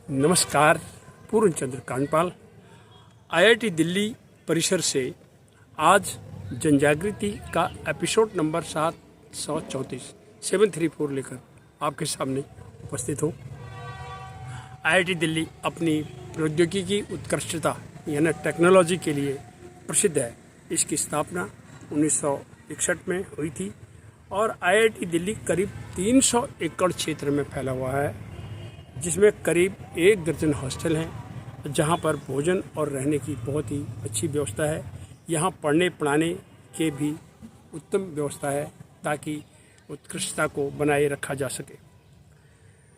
नमस्कार। पूर्णचंद्र कांडपाल आईआईटी दिल्ली परिसर से आज जनजागृति का एपिसोड नंबर 734 लेकर आपके सामने उपस्थित हूँ। आईआईटी दिल्ली अपनी प्रौद्योगिकी उत्कृष्टता यानी टेक्नोलॉजी के लिए प्रसिद्ध है। इसकी स्थापना 1961 में हुई थी और आईआईटी दिल्ली करीब 300 एकड़ क्षेत्र में फैला हुआ है, जिसमें करीब 1 दर्जन हॉस्टल हैं जहां पर भोजन और रहने की बहुत ही अच्छी व्यवस्था है। यहां पढ़ने पढ़ाने के भी उत्तम व्यवस्था है ताकि उत्कृष्टता को बनाए रखा जा सके।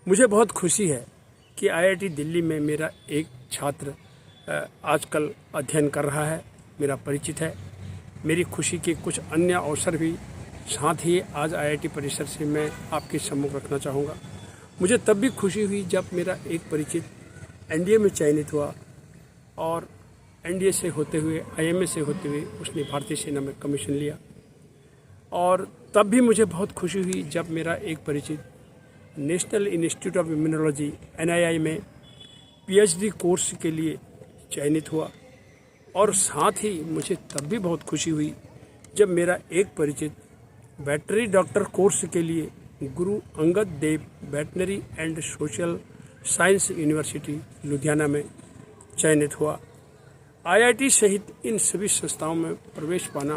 मुझे बहुत खुशी है कि आईआईटी दिल्ली में मेरा एक छात्र आजकल अध्ययन कर रहा है, मेरा परिचित है। मेरी खुशी के कुछ अन्य अवसर भी साथ ही आज आईआईटी परिसर से मैं आपके सम्मुख रखना चाहूँगा। मुझे तब भी खुशी हुई जब मेरा एक परिचित एनडीए में चयनित हुआ और एनडीए से होते हुए आईएमए से होते हुए उसने भारतीय सेना में कमीशन लिया। और तब भी मुझे बहुत खुशी हुई जब मेरा एक परिचित national institute of immunology NII में PhD कोर्स के लिए चयनित हुआ। और साथ ही मुझे तब भी बहुत खुशी हुई जब मेरा एक परिचित वेटनरी डॉक्टर कोर्स के लिए Guru Angad Dev veterinary and social science university Ludhiana में चयनित हुआ। आईआईटी सहित इन सभी संस्थाओं में प्रवेश पाना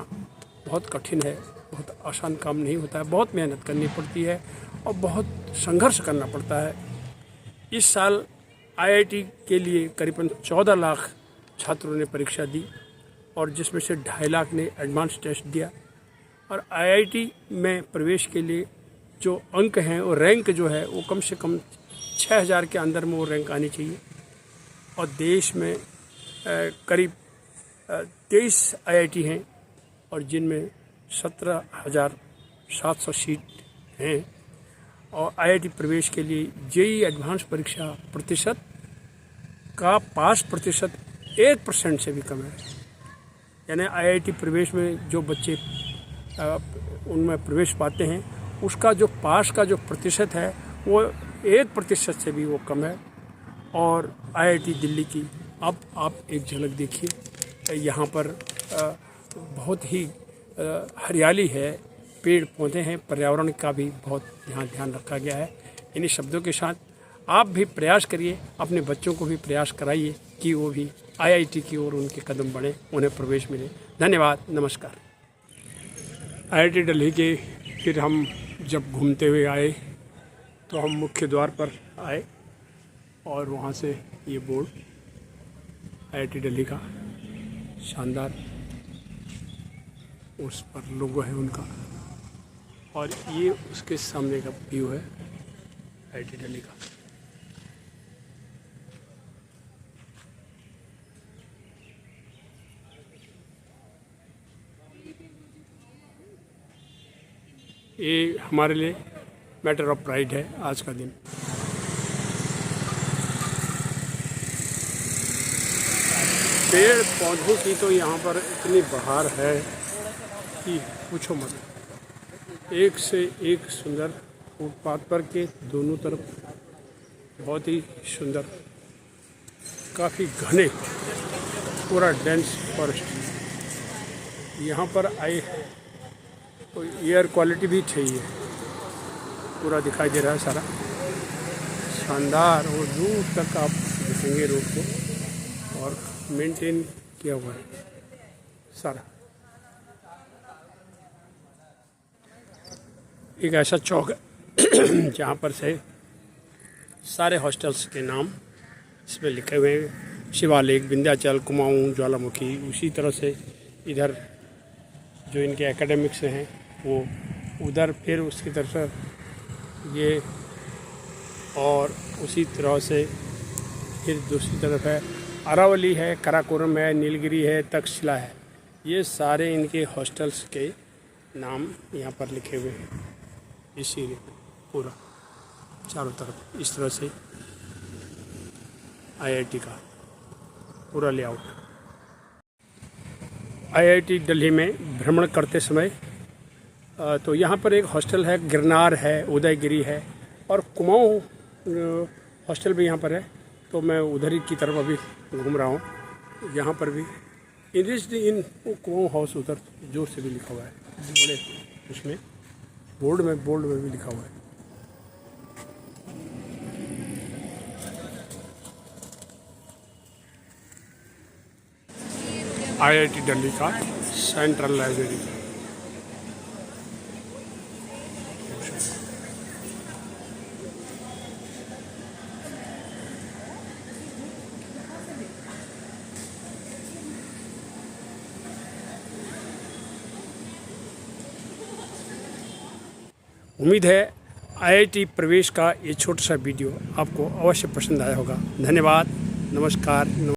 बहुत कठिन है, बहुत आसान काम नहीं होता है, बहुत मेहनत करनी पड़ती है और बहुत संघर्ष करना पड़ता है। इस साल आईआईटी के लिए करीबन 14 लाख छात्रों ने परीक्षा दी और जिसमें से 2.5 लाख ने एडवांस टेस्ट दिया। और आईआईटी में प्रवेश के लिए जो अंक हैं और रैंक जो है वो कम से कम 6000 के अंदर में वो रैंक आनी चाहिए। और देश में करीब 23 आईआईटी हैं और जिनमें 17,700 सीट हैं। और आईआईटी प्रवेश के लिए जेईई एडवांस परीक्षा प्रतिशत का पास प्रतिशत 1% से भी कम है। यानी आईआईटी प्रवेश में जो बच्चे उनमें प्रवेश पाते हैं उसका जो पास का जो प्रतिशत है वो 1% से भी वो कम है। और आईआईटी दिल्ली की अब आप एक झलक देखिए, यहाँ पर बहुत ही हरियाली है, पेड़ पौधे हैं, पर्यावरण का भी बहुत यहाँ ध्यान रखा गया है। इन्हीं शब्दों के साथ आप भी प्रयास करिए, अपने बच्चों को भी प्रयास कराइए कि वो भी आईआईटी की ओर उनके कदम बढ़े, उन्हें प्रवेश मिले। धन्यवाद, नमस्कार। आईआईटी दिल्ली के फिर हम जब घूमते हुए आए तो हम मुख्य द्वार पर आए और वहाँ से ये बोर्ड आईआईटी दिल्ली का शानदार उस पर लोगो है उनका, और ये उसके सामने का व्यू है आईआईटी दिल्ली का। ये हमारे लिए मैटर ऑफ प्राइड है आज का दिन। पेड़ पौधों की तो यहाँ पर इतनी बहार है कि पूछो मत। एक से एक सुंदर फुटपाथ पर के दोनों तरफ बहुत ही सुंदर, काफ़ी घने, पूरा डेंस फॉरेस्ट। यहाँ पर आए तो एयर क्वालिटी भी चाहिए, पूरा दिखाई दे रहा है सारा शानदार, और दूर तक आप देखेंगे रोड को, और मेंटेन किया हुआ है सारा। एक ऐसा चौक है जहाँ पर से सारे हॉस्टल्स के नाम इसमें लिखे हुए हैं, शिवालिक, विंध्याचल, कुमाऊं, ज्वालामुखी। उसी तरह से इधर जो इनके एकेडमिक्स हैं वो उधर, फिर उसकी तरफ ये, और उसी तरह से फिर दूसरी तरफ है अरावली है, कराकोरम है, नीलगिरी है, तक्षशिला है। ये सारे इनके हॉस्टल्स के नाम यहाँ पर लिखे हुए हैं इसी पूरा चारों तरफ। इस तरह से आईआईटी का पूरा लेआउट। आईआईटी दिल्ली में भ्रमण करते समय तो यहाँ पर एक हॉस्टल है, गिरनार है, उदयगिरी है, और कुमाऊं हॉस्टल भी यहाँ पर है। तो मैं उधर ही की तरफ अभी घूम रहा हूँ। यहाँ पर भी इनरिच्ड इन कुआं हाउस उधर जोर से भी लिखा हुआ है, बड़े उसमें बोर्ड में भी लिखा हुआ है। IIT दिल्ली का सेंट्रल लाइब्रेरी। उम्मीद है IIT प्रवेश का ये छोटा सा वीडियो आपको अवश्य पसंद आया होगा। धन्यवाद, नमस्कार।